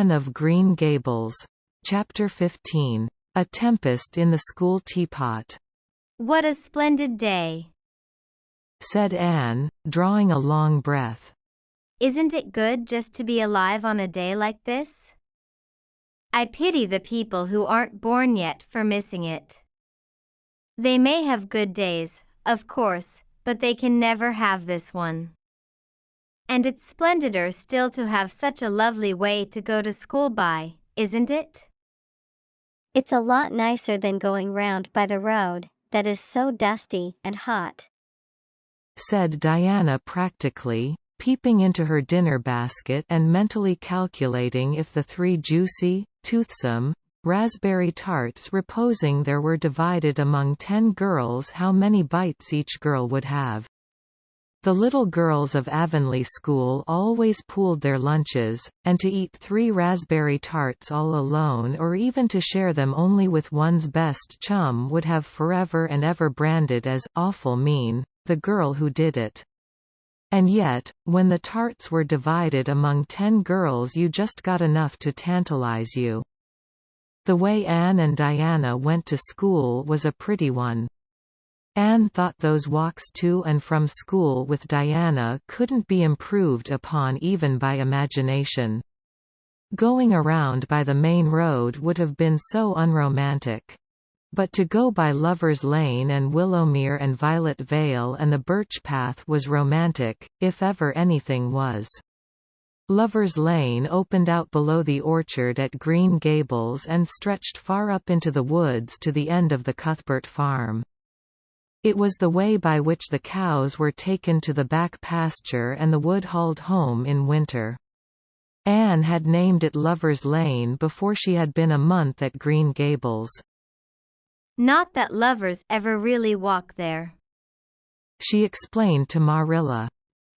Anne of Green Gables. Chapter 15. A Tempest in the School Teapot. "What a splendid day," said Anne, drawing a long breath. "Isn't it good just to be alive on a day like this? I pity the people who aren't born yet for missing it. They may have good days, of course, but they can never have this one. And it's splendider still to have such a lovely way to go to school by, isn't it? It's a lot nicer than going round by the road, that is so dusty and hot," said Diana practically, peeping into her dinner basket and mentally calculating if the 3 juicy, toothsome, raspberry tarts reposing there were divided among 10 girls, how many bites each girl would have. The little girls of Avonlea School always pooled their lunches, and to eat 3 raspberry tarts all alone or even to share them only with one's best chum would have forever and ever branded as "awful mean" the girl who did it. And yet, when the tarts were divided among 10 girls you just got enough to tantalize you. The way Anne and Diana went to school was a pretty one. Anne thought those walks to and from school with Diana couldn't be improved upon even by imagination. Going around by the main road would have been so unromantic. But to go by Lover's Lane and Willowmere and Violet Vale and the Birch Path was romantic, if ever anything was. Lover's Lane opened out below the orchard at Green Gables and stretched far up into the woods to the end of the Cuthbert farm. It was the way by which the cows were taken to the back pasture and the wood hauled home in winter. Anne had named it Lover's Lane before she had been a month at Green Gables. "Not that lovers ever really walk there," she explained to Marilla.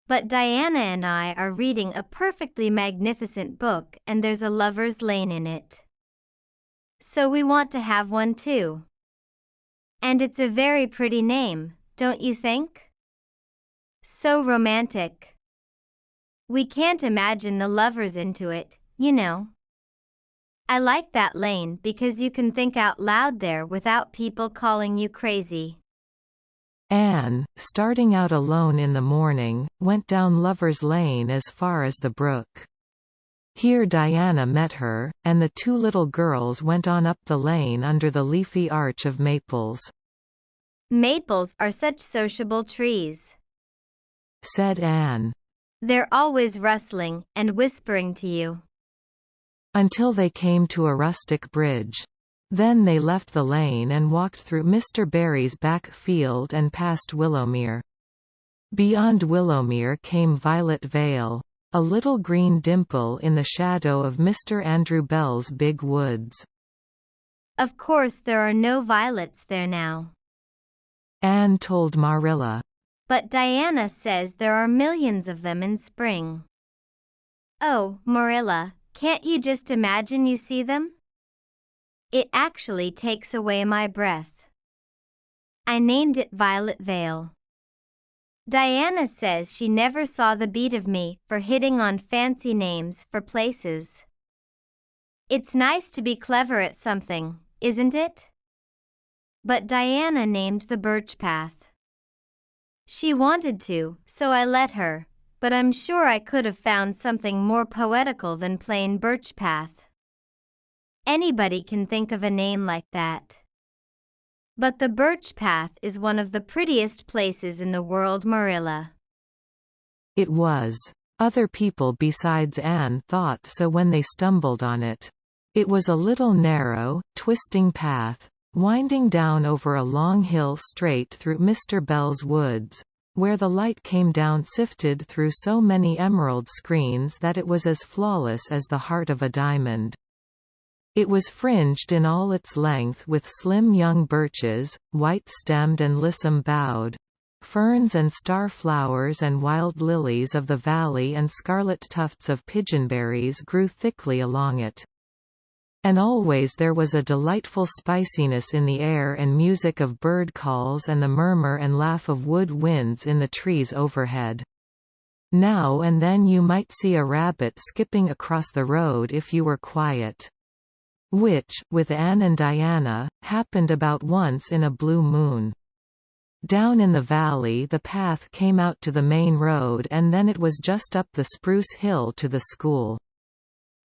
"But Diana and I are reading a perfectly magnificent book and there's a lover's lane in it. So we want to have one too. And it's a very pretty name, don't you think? So romantic. We can't imagine the lovers into it, you know. I like that lane because you can think out loud there without people calling you crazy." Anne, starting out alone in the morning, went down Lover's Lane as far as the brook. Here Diana met her, and the 2 little girls went on up the lane under the leafy arch of maples. "Maples are such sociable trees," said Anne. "They're always rustling and whispering to you." Until they came to a rustic bridge. Then they left the lane and walked through Mr. Barry's back field and past Willowmere. Beyond Willowmere came Violet Vale, a little green dimple in the shadow of Mr. Andrew Bell's big woods. "Of course there are no violets there now," Anne told Marilla. "But Diana says there are millions of them in spring." "Oh, Marilla, can't you just imagine you see them? It actually takes away my breath." I named it Violet Vale. Diana says she never saw the beat of me for hitting on fancy names for places. It's nice to be clever at something, isn't it? But Diana named the Birch Path. She wanted to, so I let her, but I'm sure I could have found something more poetical than plain Birch Path. Anybody can think of a name like that. But the Birch Path is one of the prettiest places in the world, Marilla. It was. Other people besides Anne thought so when they stumbled on it. It was a little narrow, twisting path, winding down over a long hill straight through Mr. Bell's woods, where the light came down sifted through so many emerald screens that it was as flawless as the heart of a diamond. It was fringed in all its length with slim young birches, white-stemmed and lissom-boughed, ferns and star flowers and wild lilies of the valley and scarlet tufts of pigeonberries grew thickly along it. And always there was a delightful spiciness in the air and music of bird calls and the murmur and laugh of wood winds in the trees overhead. Now and then you might see a rabbit skipping across the road if you were quiet. Which, with Anne and Diana, happened about once in a blue moon. Down in the valley the path came out to the main road and then it was just up the spruce hill to the school.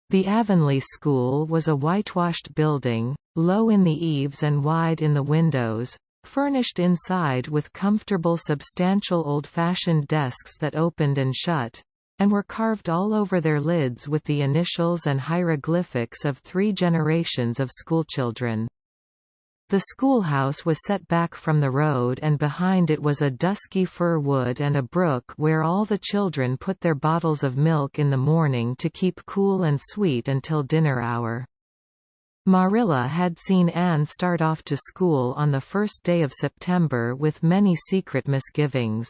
The Avonlea School was a whitewashed building, low in the eaves and wide in the windows, furnished inside with comfortable substantial old-fashioned desks that opened and shut, and were carved all over their lids with the initials and hieroglyphics of 3 generations of schoolchildren. The schoolhouse was set back from the road and behind it was a dusky fir wood and a brook where all the children put their bottles of milk in the morning to keep cool and sweet until dinner hour. Marilla had seen Anne start off to school on the first day of September with many secret misgivings.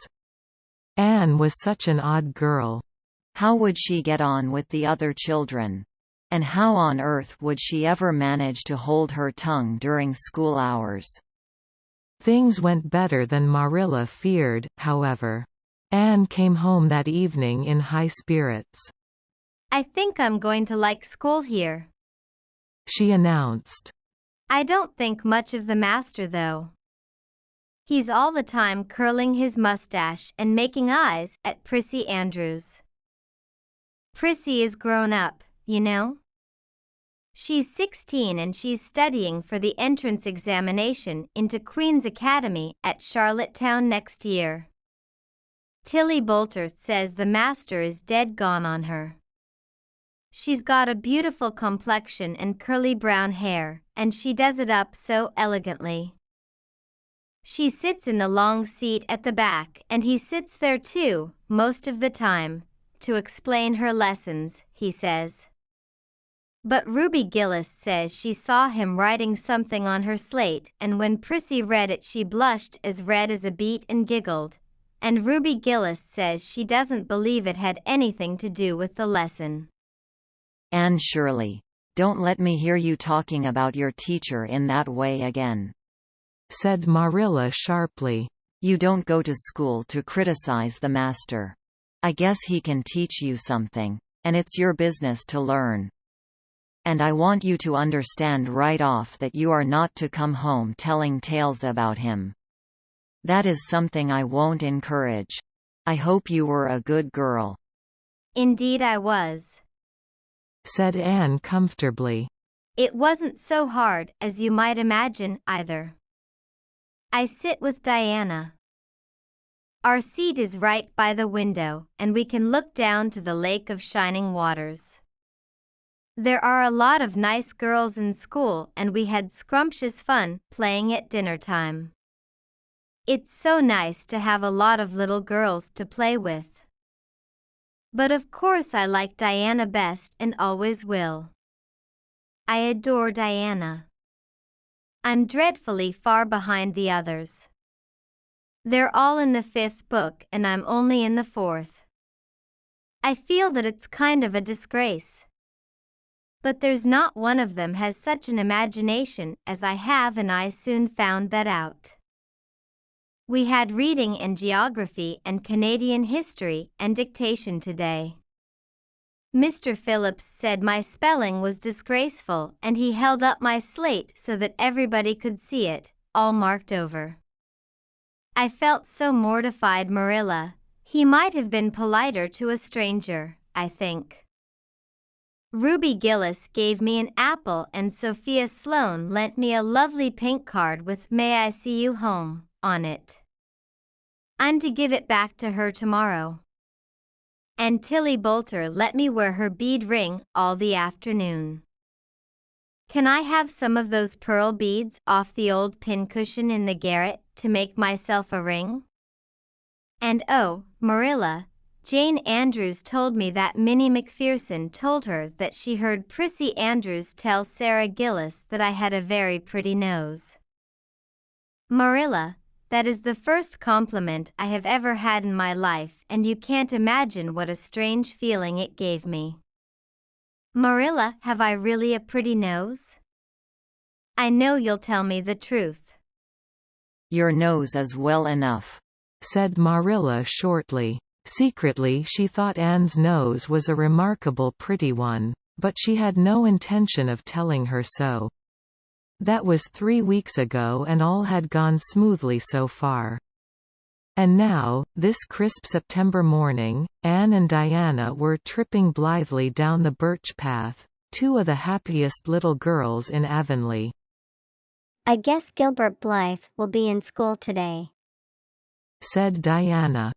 Anne was such an odd girl. How would she get on with the other children? And how on earth would she ever manage to hold her tongue during school hours? Things went better than Marilla feared, however. Anne came home that evening in high spirits. "I think I'm going to like school here," she announced. "I don't think much of the master though. He's all the time curling his mustache and making eyes at Prissy Andrews. Prissy is grown up, you know. She's 16 and she's studying for the entrance examination into Queen's Academy at Charlottetown next year. Tilly Boulter says the master is dead gone on her. She's got a beautiful complexion and curly brown hair, and she does it up so elegantly. She sits in the long seat at the back and he sits there too, most of the time, to explain her lessons, he says. But Ruby Gillis says she saw him writing something on her slate and when Prissy read it she blushed as red as a beet and giggled, and Ruby Gillis says she doesn't believe it had anything to do with the lesson." Anne Shirley, don't let me hear you talking about your teacher in that way again, said Marilla sharply. You don't go to school to criticize the master. I guess he can teach you something, and it's your business to learn. And I want you to understand right off that you are not to come home telling tales about him. That is something I won't encourage. I hope you were a good girl." "Indeed I was," said Anne comfortably. "It wasn't so hard as you might imagine, either. I sit with Diana. Our seat is right by the window, and we can look down to the Lake of Shining Waters. There are a lot of nice girls in school and we had scrumptious fun playing at dinner time. It's so nice to have a lot of little girls to play with. But of course I like Diana best and always will. I adore Diana. I'm dreadfully far behind the others. They're all in the 5th book and I'm only in the 4th. I feel that it's kind of a disgrace. But there's not one of them has such an imagination as I have and I soon found that out. We had reading and geography and Canadian history and dictation today. Mr. Phillips said my spelling was disgraceful and he held up my slate so that everybody could see it, all marked over. I felt so mortified, Marilla. He might have been politer to a stranger, I think. Ruby Gillis gave me an apple and Sophia Sloane lent me a lovely pink card with "May I see you home" on it. I'm to give it back to her tomorrow. And Tilly Boulter let me wear her bead ring all the afternoon. Can I have some of those pearl beads off the old pincushion in the garret to make myself a ring? And oh, Marilla, Jane Andrews told me that Minnie McPherson told her that she heard Prissy Andrews tell Sarah Gillis that I had a very pretty nose. Marilla, that is the first compliment I have ever had in my life and you can't imagine what a strange feeling it gave me. Marilla, have I really a pretty nose? I know you'll tell me the truth. Your nose is well enough, said Marilla shortly. Secretly she thought Anne's nose was a remarkable pretty one, but she had no intention of telling her so. That was 3 weeks ago and all had gone smoothly so far. And now, this crisp September morning, Anne and Diana were tripping blithely down the birch path, two of the happiest little girls in Avonlea. "I guess Gilbert Blythe will be in school today," said Diana.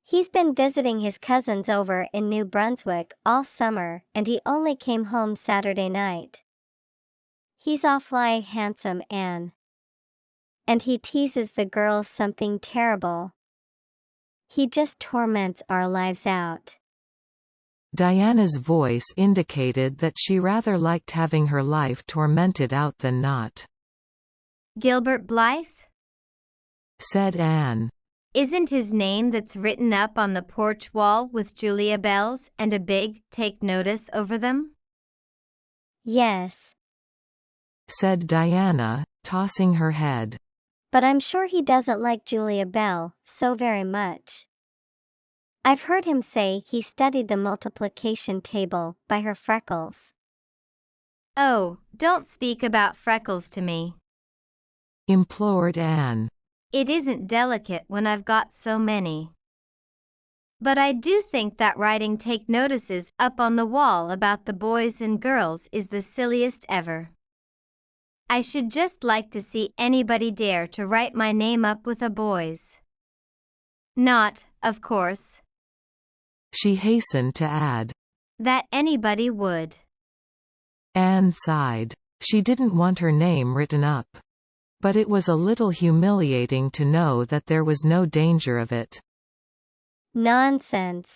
"He's been visiting his cousins over in New Brunswick all summer and he only came home Saturday night. He's awfully handsome, Anne. And he teases the girls something terrible. He just torments our lives out." Diana's voice indicated that she rather liked having her life tormented out than not. Gilbert Blythe? Said Anne. Isn't his name that's written up on the porch wall with Julia bells and a big "Take Notice" over them? "Yes," said Diana, tossing her head. "but I'm sure he doesn't like Julia Bell so very much. I've heard him say he studied the multiplication table by her freckles." Oh, don't speak about freckles to me, implored Anne. It isn't delicate when I've got so many. But I do think that writing "Take Notices" up on the wall about the boys and girls is the silliest ever. I should just like to see anybody dare to write my name up with a boy's. Not, of course, she hastened to add, that anybody would. Anne sighed. She didn't want her name written up. But it was a little humiliating to know that there was no danger of it. "Nonsense,"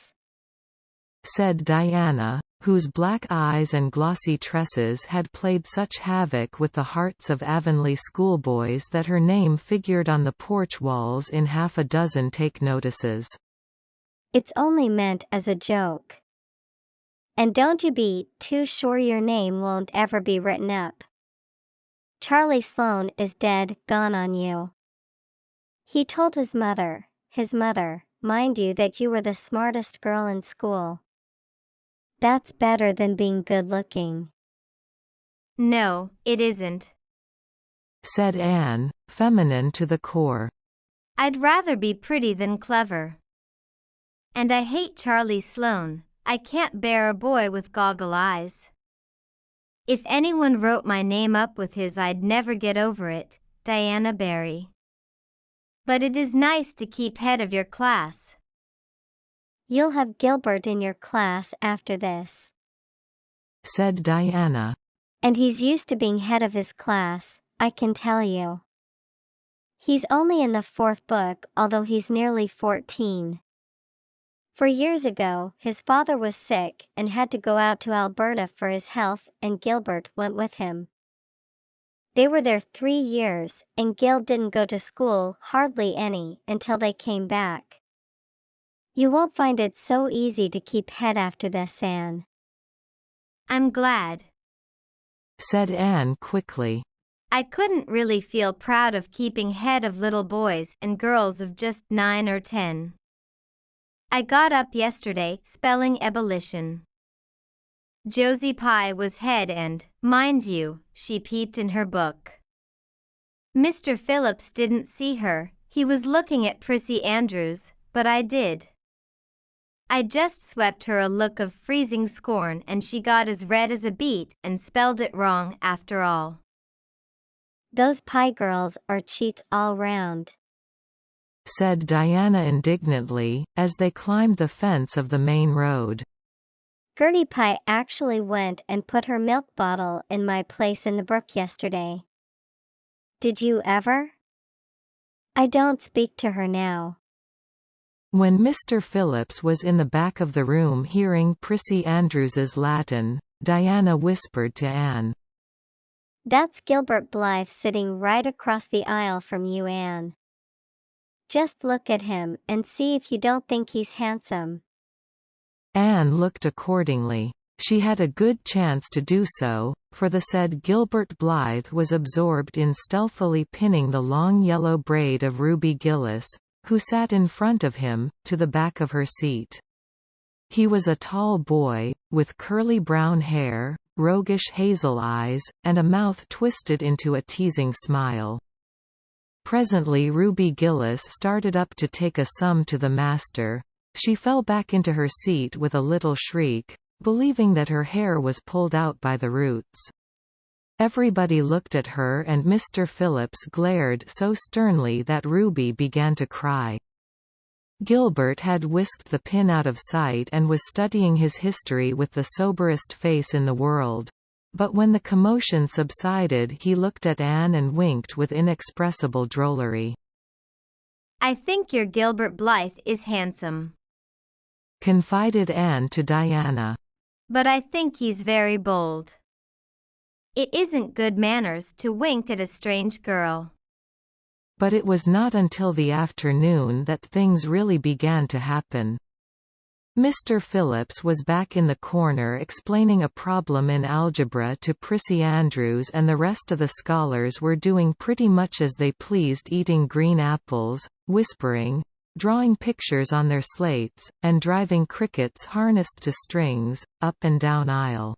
said Diana, whose black eyes and glossy tresses had played such havoc with the hearts of Avonlea schoolboys that her name figured on the porch walls in half a dozen take notices. "It's only meant as a joke. And don't you be too sure your name won't ever be written up. Charlie Sloane is dead gone on you. He told his mother, mind you, that you were the smartest girl in school. That's better than being good looking." No, it isn't, said Anne, feminine to the core. I'd rather be pretty than clever. And I hate Charlie Sloane. I can't bear a boy with goggle eyes. If anyone wrote my name up with his, I'd never get over it, Diana Barry. But it is nice to keep head of your class. "You'll have Gilbert in your class after this," said Diana. "and he's used to being head of his class, I can tell you. He's only in the 4th book, although he's nearly 14. For years ago, his father was sick and had to go out to Alberta for his health, and Gilbert went with him. They were there 3 years, and Gil didn't go to school hardly any until they came back. You won't find it so easy to keep head after this, Anne." I'm glad, said Anne quickly. I couldn't really feel proud of keeping head of little boys and girls of just 9 or 10. I got up yesterday spelling ebullition. Josie Pye was head and, mind you, she peeped in her book. Mr. Phillips didn't see her, he was looking at Prissy Andrews, but I did. I just swept her a look of freezing scorn and she got as red as a beet and spelled it wrong after all. "Those Pye girls are cheats all round," said Diana indignantly, as they climbed the fence of the main road. "Gertie Pye actually went and put her milk bottle in my place in the brook yesterday. Did you ever? I don't speak to her now." When Mr. Phillips was in the back of the room hearing Prissy Andrews's Latin, Diana whispered to Anne, "That's Gilbert Blythe sitting right across the aisle from you, Anne. Just look at him and see if you don't think he's handsome." Anne looked accordingly. She had a good chance to do so, for the said Gilbert Blythe was absorbed in stealthily pinning the long yellow braid of Ruby Gillis, who sat in front of him, to the back of her seat. He was a tall boy, with curly brown hair, roguish hazel eyes, and a mouth twisted into a teasing smile. Presently Ruby Gillis started up to take a sum to the master. She fell back into her seat with a little shriek, believing that her hair was pulled out by the roots. Everybody looked at her and Mr. Phillips glared so sternly that Ruby began to cry. Gilbert had whisked the pin out of sight and was studying his history with the soberest face in the world. But when the commotion subsided he looked at Anne and winked with inexpressible drollery. "I think your Gilbert Blythe is handsome," confided Anne to Diana. "but I think he's very bold. It isn't good manners to wink at a strange girl." But it was not until the afternoon that things really began to happen. Mr. Phillips was back in the corner explaining a problem in algebra to Prissy Andrews, and the rest of the scholars were doing pretty much as they pleased, eating green apples, whispering, drawing pictures on their slates, and driving crickets harnessed to strings, up and down aisle.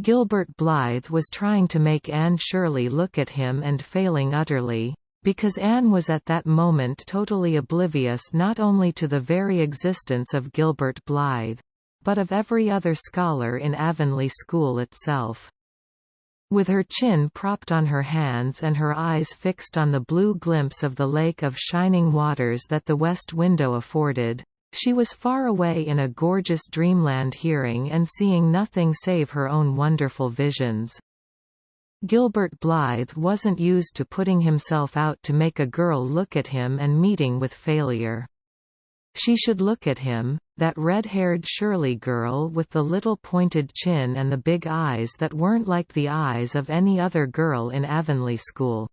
Gilbert Blythe was trying to make Anne Shirley look at him and failing utterly, because Anne was at that moment totally oblivious not only to the very existence of Gilbert Blythe, but of every other scholar in Avonlea School itself. With her chin propped on her hands and her eyes fixed on the blue glimpse of the lake of shining waters that the west window afforded, she was far away in a gorgeous dreamland, hearing and seeing nothing save her own wonderful visions. Gilbert Blythe wasn't used to putting himself out to make a girl look at him and meeting with failure. She should look at him, that red-haired Shirley girl with the little pointed chin and the big eyes that weren't like the eyes of any other girl in Avonlea School.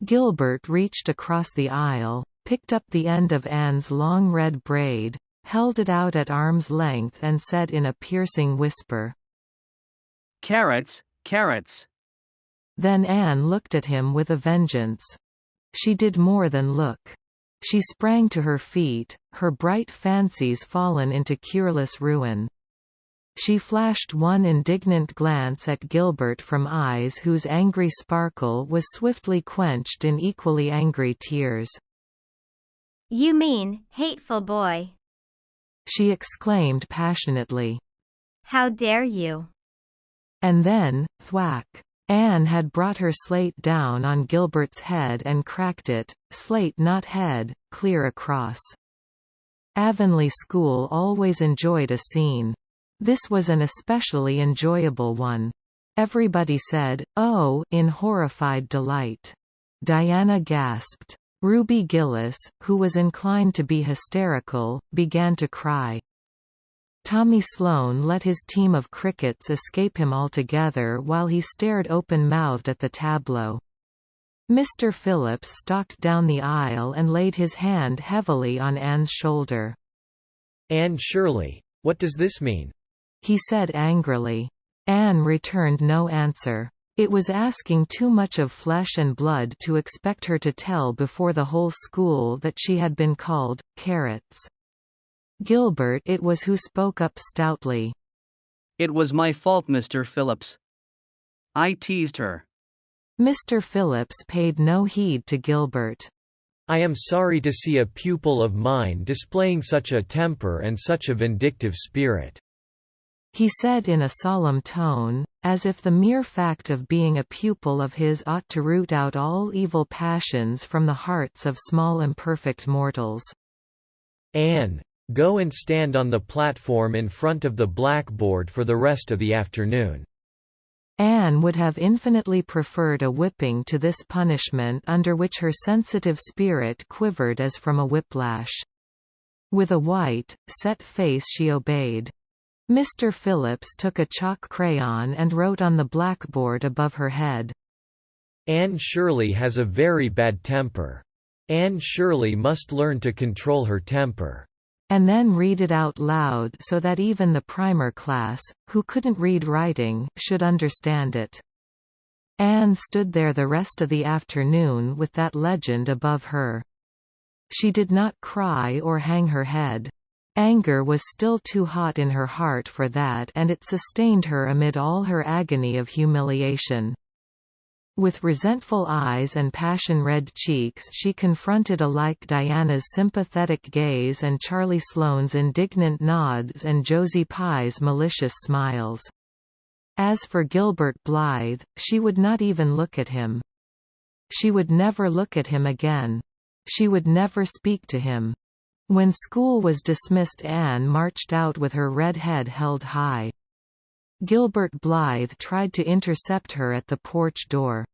Gilbert reached across the aisle, picked up the end of Anne's long red braid, held it out at arm's length and said in a piercing whisper, "Carrots, carrots." Then Anne looked at him with a vengeance. She did more than look. She sprang to her feet, her bright fancies fallen into cureless ruin. She flashed one indignant glance at Gilbert from eyes whose angry sparkle was swiftly quenched in equally angry tears. "You mean, hateful boy!" she exclaimed passionately. "How dare you!" And then, thwack! Anne had brought her slate down on Gilbert's head and cracked it, slate not head, clear across. Avonlea School always enjoyed a scene. This was an especially enjoyable one. Everybody said, "Oh," in horrified delight. Diana gasped. Ruby Gillis, who was inclined to be hysterical, began to cry. Tommy Sloane let his team of crickets escape him altogether while he stared open-mouthed at the tableau. Mr. Phillips stalked down the aisle and laid his hand heavily on Anne's shoulder. "Anne Shirley, what does this mean?" he said angrily. Anne returned no answer. It was asking too much of flesh and blood to expect her to tell before the whole school that she had been called carrots. Gilbert it was who spoke up stoutly. "It was my fault, Mr. Phillips. I teased her." Mr. Phillips paid no heed to Gilbert. "I am sorry to see a pupil of mine displaying such a temper and such a vindictive spirit," he said in a solemn tone, as if the mere fact of being a pupil of his ought to root out all evil passions from the hearts of small imperfect mortals. "Anne, go and stand on the platform in front of the blackboard for the rest of the afternoon." Anne would have infinitely preferred a whipping to this punishment, under which her sensitive spirit quivered as from a whiplash. With a white, set face she obeyed. Mr. Phillips took a chalk crayon and wrote on the blackboard above her head. "Anne Shirley has a very bad temper. Anne Shirley must learn to control her temper." And then read it out loud so that even the primer class, who couldn't read writing, should understand it. Anne stood there the rest of the afternoon with that legend above her. She did not cry or hang her head. Anger was still too hot in her heart for that, and it sustained her amid all her agony of humiliation. With resentful eyes and passion-red cheeks she confronted alike Diana's sympathetic gaze and Charlie Sloane's indignant nods and Josie Pye's malicious smiles. As for Gilbert Blythe, she would not even look at him. She would never look at him again. She would never speak to him. When school was dismissed, Anne marched out with her red head held high. Gilbert Blythe tried to intercept her at the porch door.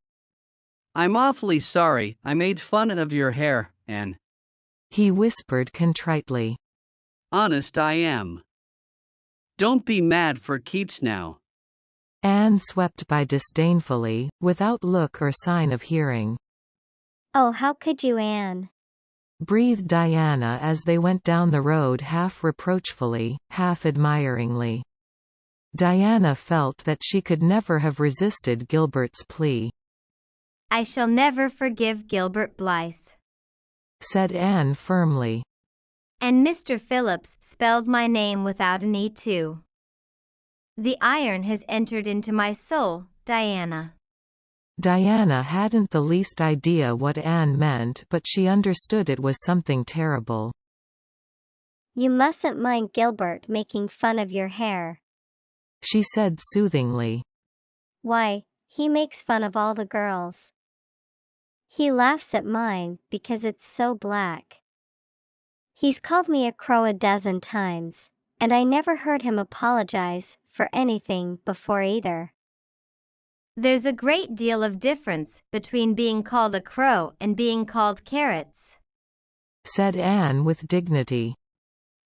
"I'm awfully sorry I made fun of your hair, Anne," he whispered contritely. "Honest I am. Don't be mad for keeps now." Anne swept by disdainfully, without look or sign of hearing. "Oh, how could you, Anne?" breathed Diana as they went down the road, half reproachfully, half admiringly. Diana felt that she could never have resisted Gilbert's plea. "I shall never forgive Gilbert Blythe," said Anne firmly. "And Mr. Phillips spelled my name without an E too. The iron has entered into my soul, Diana." Diana hadn't the least idea what Anne meant, but she understood it was something terrible. "You mustn't mind Gilbert making fun of your hair," she said soothingly. "Why, he makes fun of all the girls. He laughs at mine because it's so black. He's called me a crow a dozen times, and I never heard him apologize for anything before either." "There's a great deal of difference between being called a crow and being called carrots," said Anne with dignity.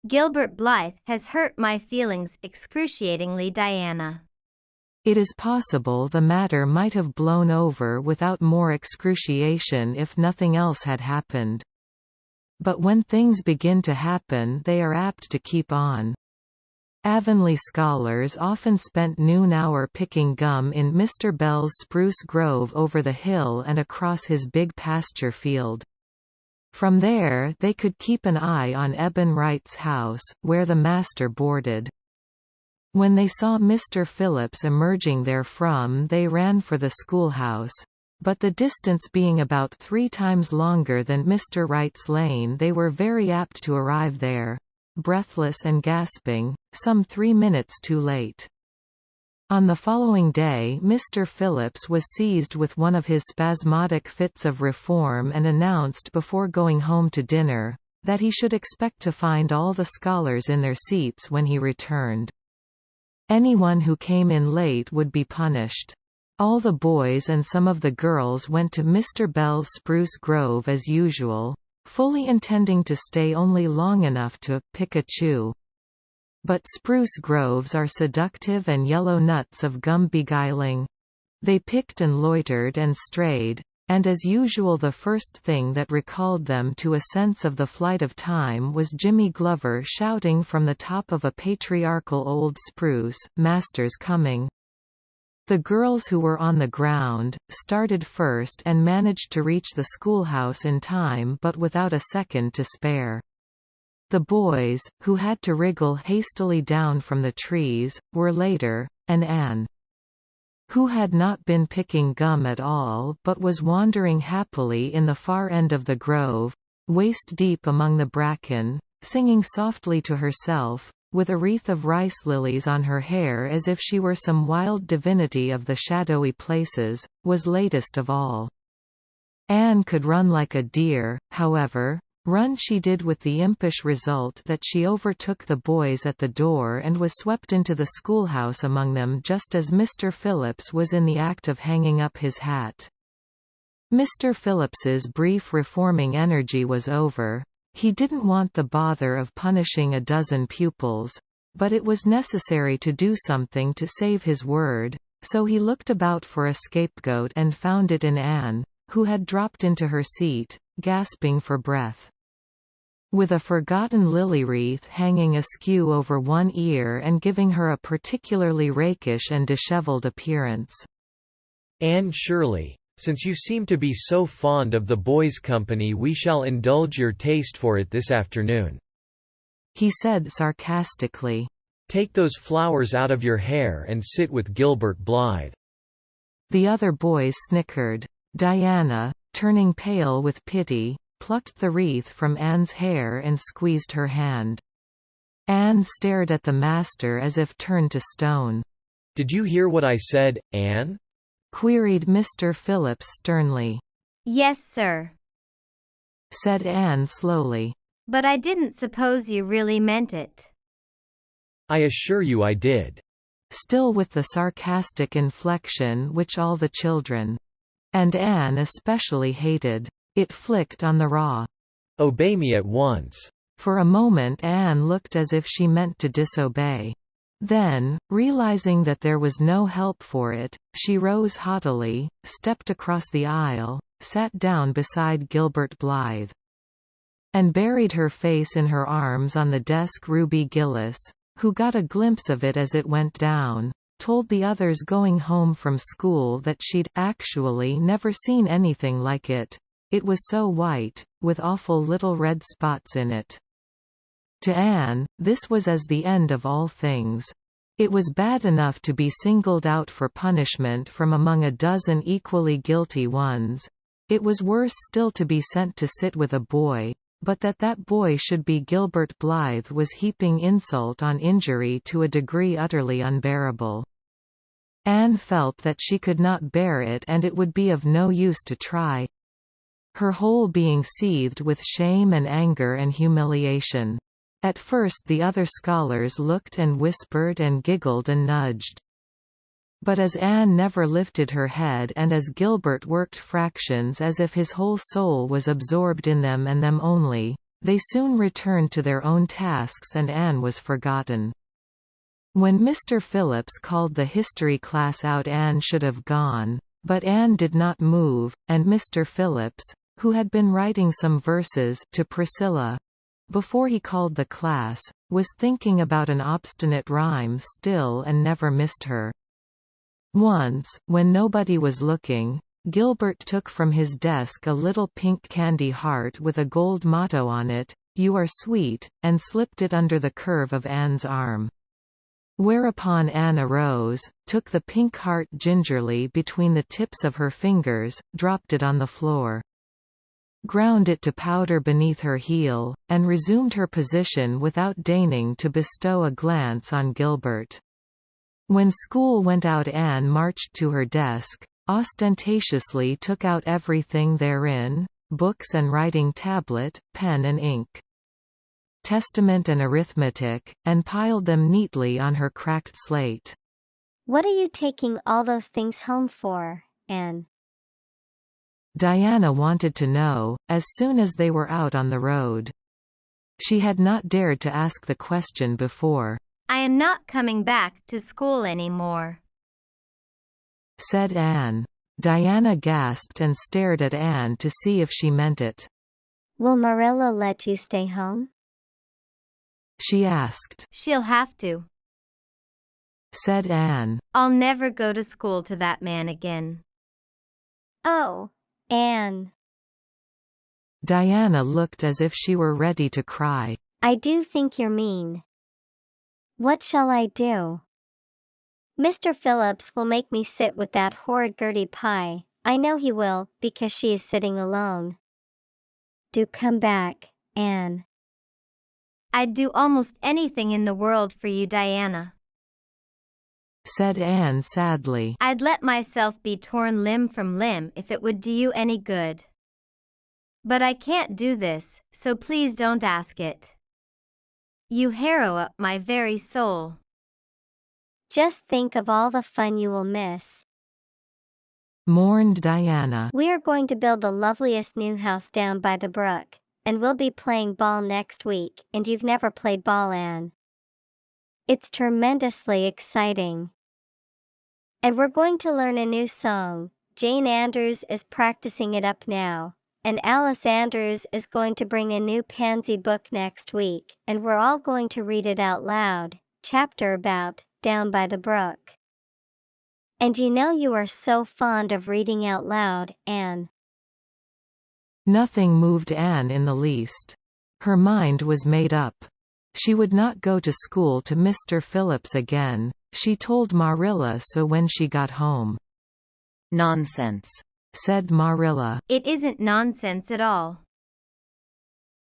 "Gilbert Blythe has hurt my feelings excruciatingly, Diana." It is possible the matter might have blown over without more excruciation if nothing else had happened. But when things begin to happen, they are apt to keep on. Avonlea scholars often spent noon hour picking gum in Mr. Bell's spruce grove over the hill and across his big pasture field. From there, they could keep an eye on Eben Wright's house, where the master boarded. When they saw Mr. Phillips emerging therefrom, they ran for the schoolhouse. But the distance being about 3 times longer than Mr. Wright's lane, they were very apt to arrive there, breathless and gasping, some 3 minutes too late. On the following day Mr. Phillips was seized with one of his spasmodic fits of reform and announced before going home to dinner, that he should expect to find all the scholars in their seats when he returned. Anyone who came in late would be punished. All the boys and some of the girls went to Mr. Bell's spruce grove as usual, fully intending to stay only long enough to pick a chew. But spruce groves are seductive and yellow nuts of gum beguiling. They picked and loitered and strayed, and as usual the first thing that recalled them to a sense of the flight of time was Jimmy Glover shouting from the top of a patriarchal old spruce, "Master's coming." The girls who were on the ground, started first and managed to reach the schoolhouse in time but without a second to spare. The boys, who had to wriggle hastily down from the trees, were later, and Anne, who had not been picking gum at all but was wandering happily in the far end of the grove, waist-deep among the bracken, singing softly to herself, with a wreath of rice lilies on her hair as if she were some wild divinity of the shadowy places, was latest of all. Anne could run like a deer, however. Run she did, with the impish result that she overtook the boys at the door and was swept into the schoolhouse among them just as Mr. Phillips was in the act of hanging up his hat. Mr. Phillips's brief reforming energy was over. He didn't want the bother of punishing a dozen pupils, but it was necessary to do something to save his word, so he looked about for a scapegoat and found it in Anne, who had dropped into her seat, gasping for breath. With a forgotten lily wreath hanging askew over one ear and giving her a particularly rakish and disheveled appearance. Anne Shirley, Since you seem to be so fond of the boys' company, we shall indulge your taste for it this afternoon," he said sarcastically. "Take those flowers out of your hair and sit with Gilbert Blythe." The other boys snickered. Diana, turning pale with pity, plucked the wreath from Anne's hair and squeezed her hand. Anne stared at the master as if turned to stone. "Did you hear what I said, Anne?" queried Mr. Phillips sternly. Yes, sir. Said Anne slowly. But I didn't suppose you really meant it. "I assure you I did." Still with the sarcastic inflection which all the children, and Anne especially, hated. It flicked on the raw. "Obey me at once." For a moment Anne looked as if she meant to disobey. Then, realizing that there was no help for it, she rose haughtily, stepped across the aisle, sat down beside Gilbert Blythe, and buried her face in her arms on the desk. Ruby Gillis, who got a glimpse of it as it went down, told the others going home from school that she'd actually never seen anything like it. It was so white, with awful little red spots in it. To Anne, this was as the end of all things. It was bad enough to be singled out for punishment from among a dozen equally guilty ones. It was worse still to be sent to sit with a boy, but that boy should be Gilbert Blythe was heaping insult on injury to a degree utterly unbearable. Anne felt that she could not bear it, and it would be of no use to try. Her whole being seethed with shame and anger and humiliation. At first the other scholars looked and whispered and giggled and nudged. But as Anne never lifted her head, and as Gilbert worked fractions as if his whole soul was absorbed in them and them only, they soon returned to their own tasks and Anne was forgotten. When Mr. Phillips called the history class out, Anne should have gone, but Anne did not move, and Mr. Phillips, who had been writing some verses to Priscilla before he called the class, was thinking about an obstinate rhyme still and never missed her. Once, when nobody was looking, Gilbert took from his desk a little pink candy heart with a gold motto on it, "You are sweet," and slipped it under the curve of Anne's arm. Whereupon Anne arose, took the pink heart gingerly between the tips of her fingers, dropped it on the floor, ground it to powder beneath her heel, and resumed her position without deigning to bestow a glance on Gilbert. When school went out, Anne marched to her desk, ostentatiously took out everything therein, books and writing tablet, pen and ink, Testament and arithmetic, and piled them neatly on her cracked slate. "What are you taking all those things home for, Anne?" Diana wanted to know, as soon as they were out on the road. She had not dared to ask the question before. I am not coming back to school anymore, said Anne. Diana gasped and stared at Anne to see if she meant it. "Will Marilla let you stay home?" she asked. She'll have to, said Anne. I'll never go to school to that man again. "Oh, Anne." Diana looked as if she were ready to cry. "I do think you're mean. What shall I do? Mr. Phillips will make me sit with that horrid Gertie Pye. I know he will, because she is sitting alone. Do come back, Anne." I'd do almost anything in the world for you, Diana, said Anne sadly. I'd let myself be torn limb from limb if it would do you any good. But I can't do this, so please don't ask it. You harrow up my very soul. "Just think of all the fun you will miss," mourned Diana. "We are going to build the loveliest new house down by the brook, and we'll be playing ball next week, and you've never played ball, Anne. It's tremendously exciting. And we're going to learn a new song. Jane Andrews is practicing it up now, and Alice Andrews is going to bring a new Pansy book next week, and we're all going to read it out loud, chapter about Down by the Brook. And you are so fond of reading out loud, Anne. Nothing moved Anne in the least. Her mind was made up. She would not go to school to Mr. Phillips again. She told Marilla so when she got home. Nonsense, said Marilla. It isn't nonsense at all,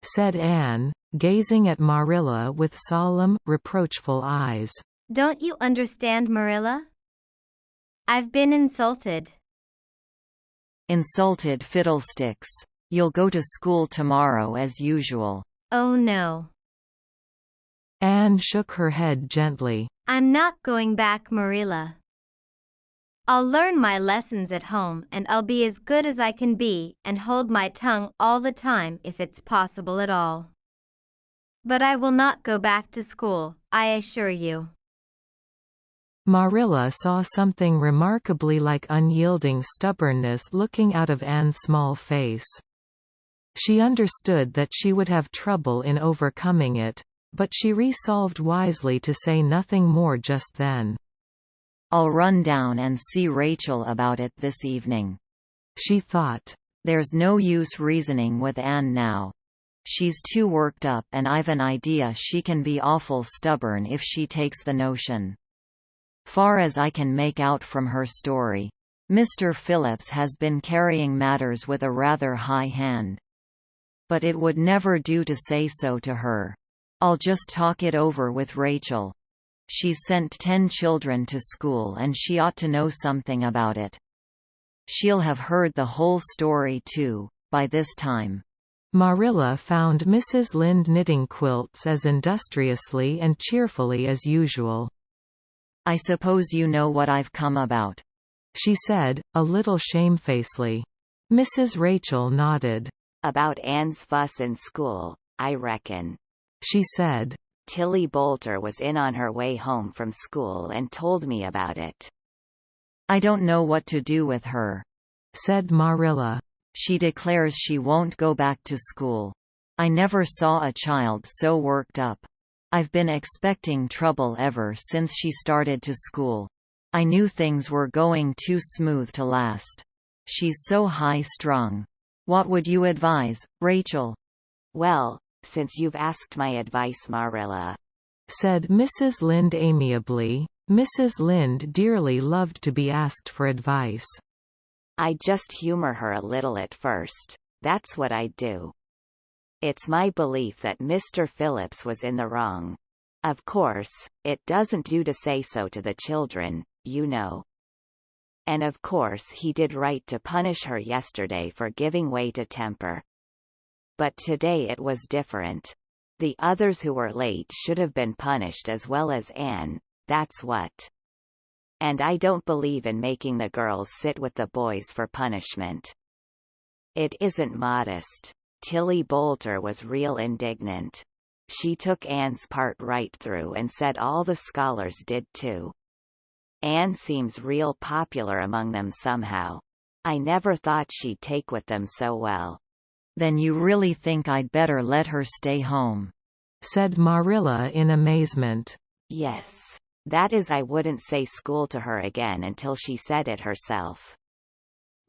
said Anne, gazing at Marilla with solemn, reproachful eyes. Don't you understand, Marilla? I've been insulted. Insulted fiddlesticks. You'll go to school tomorrow as usual. Oh no. Anne shook her head gently. I'm not going back, Marilla. I'll learn my lessons at home and I'll be as good as I can be and hold my tongue all the time if it's possible at all. But I will not go back to school, I assure you. Marilla saw something remarkably like unyielding stubbornness looking out of Anne's small face. She understood that she would have trouble in overcoming it, but she resolved wisely to say nothing more just then. I'll run down and see Rachel about it this evening, she thought. There's no use reasoning with Anne now. She's too worked up and I've an idea she can be awful stubborn if she takes the notion. Far as I can make out from her story, Mr. Phillips has been carrying matters with a rather high hand. But it would never do to say so to her. I'll just talk it over with Rachel. She's sent 10 children to school and she ought to know something about it. She'll have heard the whole story too, by this time. Marilla found Mrs. Lynde knitting quilts as industriously and cheerfully as usual. I suppose you know what I've come about, she said, a little shamefacedly. Mrs. Rachel nodded. About Anne's fuss in school, I reckon, she said. Tilly Boulter was in on her way home from school and told me about it. I don't know what to do with her, said Marilla. She declares she won't go back to school. I never saw a child so worked up. I've been expecting trouble ever since she started to school. I knew things were going too smooth to last. She's so high-strung. What would you advise, Rachel? Well, since you've asked my advice, Marilla, said Mrs. Lynde amiably. Mrs. Lynde dearly loved to be asked for advice. I just humor her a little at first. That's what I do. It's my belief that Mr. Phillips was in the wrong. Of course, it doesn't do to say so to the children, you know. And of course he did right to punish her yesterday for giving way to temper. But today it was different. The others who were late should have been punished as well as Anne, that's what. And I don't believe in making the girls sit with the boys for punishment. It isn't modest. Tilly Boulter was real indignant. She took Anne's part right through and said all the scholars did too. Anne seems real popular among them somehow. I never thought she'd take with them so well. Then you really think I'd better let her stay home? Said Marilla in amazement. Yes. That is, I wouldn't say school to her again until she said it herself.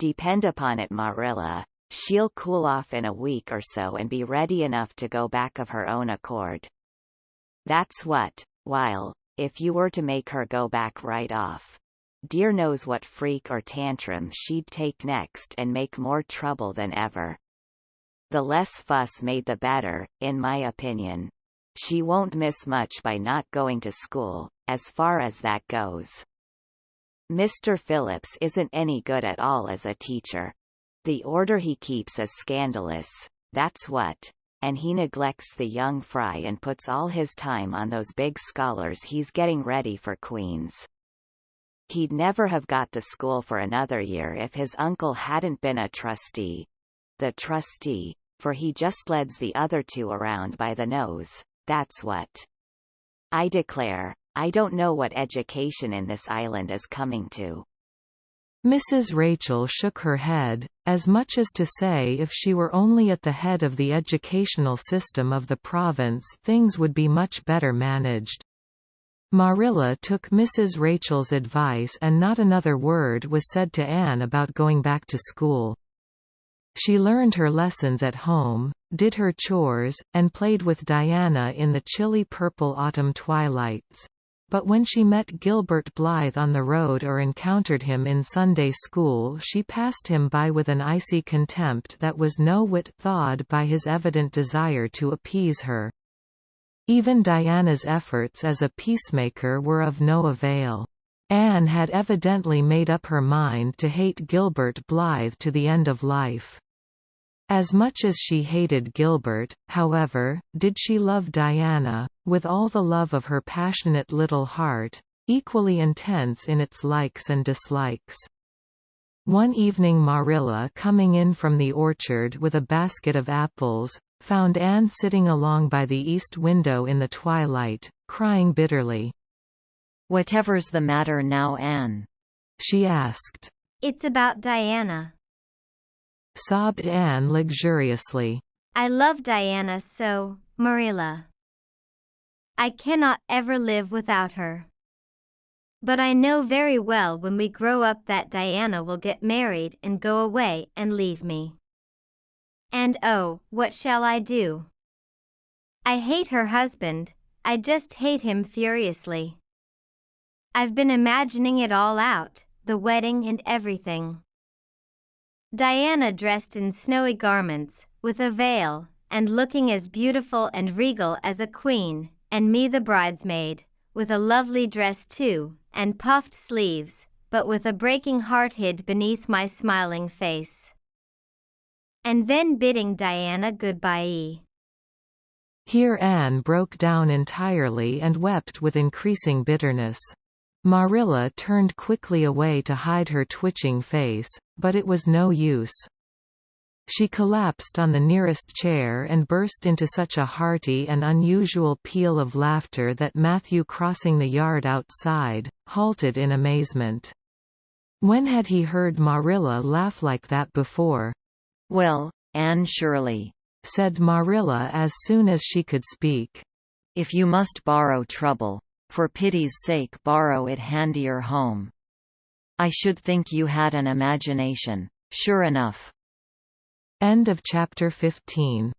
Depend upon it, Marilla, she'll cool off in a week or so and be ready enough to go back of her own accord. That's what, while, if you were to make her go back right off, dear knows what freak or tantrum she'd take next and make more trouble than ever. The less fuss made the better, in my opinion. She won't miss much by not going to school, as far as that goes. Mr. Phillips isn't any good at all as a teacher. The order he keeps is scandalous, that's what, and he neglects the young fry and puts all his time on those big scholars he's getting ready for Queen's. He'd never have got the school for another year if his uncle hadn't been a trustee. The trustee, for he just leads the other two around by the nose, that's what. I declare, I don't know what education in this island is coming to. Mrs. Rachel shook her head, as much as to say if she were only at the head of the educational system of the province things would be much better managed. Marilla took Mrs. Rachel's advice and not another word was said to Anne about going back to school. She learned her lessons at home, did her chores, and played with Diana in the chilly purple autumn twilights. But when she met Gilbert Blythe on the road or encountered him in Sunday school, she passed him by with an icy contempt that was no whit thawed by his evident desire to appease her. Even Diana's efforts as a peacemaker were of no avail. Anne had evidently made up her mind to hate Gilbert Blythe to the end of life. As much as she hated Gilbert, however, did she love Diana, with all the love of her passionate little heart, equally intense in its likes and dislikes. One evening Marilla, coming in from the orchard with a basket of apples, found Anne sitting along by the east window in the twilight, crying bitterly. "Whatever's the matter now, Anne?" she asked. It's about Diana, sobbed Anne luxuriously. I love Diana so, Marilla. I cannot ever live without her. But I know very well when we grow up that Diana will get married and go away and leave me. And oh, what shall I do? I hate her husband, I just hate him furiously. I've been imagining it all out, the wedding and everything. Diana dressed in snowy garments, with a veil, and looking as beautiful and regal as a queen, and me the bridesmaid, with a lovely dress too, and puffed sleeves, but with a breaking heart hid beneath my smiling face. And then bidding Diana goodbye. Here Anne broke down entirely and wept with increasing bitterness. Marilla turned quickly away to hide her twitching face, but it was no use. She collapsed on the nearest chair and burst into such a hearty and unusual peal of laughter that Matthew, crossing the yard outside, halted in amazement. When had he heard Marilla laugh like that before? "Well, Anne Shirley," said Marilla as soon as she could speak. "if you must borrow trouble, for pity's sake borrow it handier home. I should think you had an imagination, sure enough." End of chapter 15.